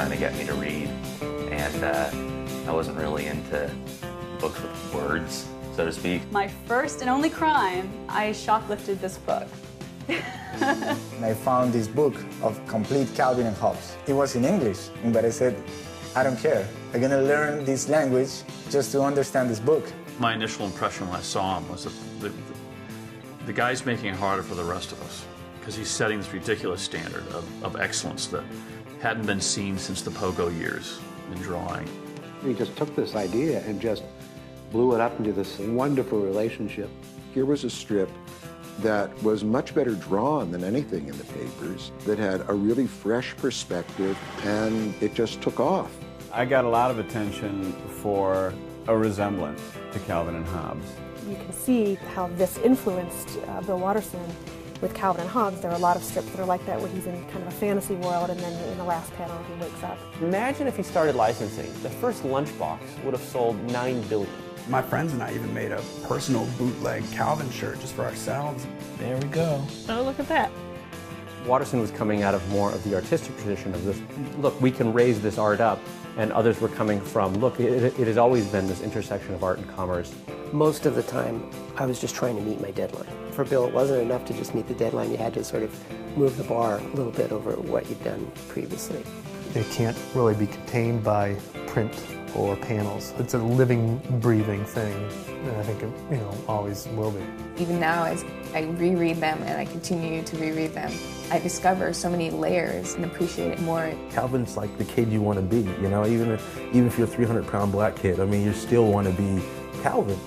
trying to get me to read, and I wasn't really into books with words, so to speak. My first and only crime, I shoplifted this book. And I found this book of complete Calvin and Hobbes. It was in English, but I said, I don't care. I'm gonna learn this language just to understand this book. My initial impression when I saw him was that the guy's making it harder for the rest of us, because he's setting this ridiculous standard of excellence that hadn't been seen since the Pogo years in drawing. He just took this idea and just blew it up into this wonderful relationship. Here was a strip that was much better drawn than anything in the papers, that had a really fresh perspective, and it just took off. I got a lot of attention for a resemblance to Calvin and Hobbes. You can see how this influenced Bill Watterson with Calvin and Hobbes. There are a lot of strips that are like that, where he's in kind of a fantasy world, and then in the last panel he wakes up. Imagine if he started licensing. The first lunchbox would have sold 9 billion. My friends and I even made a personal bootleg Calvin shirt just for ourselves. There we go. Oh, look at that. Watterson was coming out of more of the artistic tradition of this, look, we can raise this art up, and others were coming from, look, it has always been this intersection of art and commerce. Most of the time, I was just trying to meet my deadline. For Bill, it wasn't enough to just meet the deadline. You had to sort of move the bar a little bit over what you'd done previously. It can't really be contained by print or panels. It's a living, breathing thing, and I think it, always will be. Even now, as I reread them and I continue to reread them, I discover so many layers and appreciate it more. Calvin's like the kid you want to be, even if you're a 300-pound black kid. I mean, you still want to be Calvin.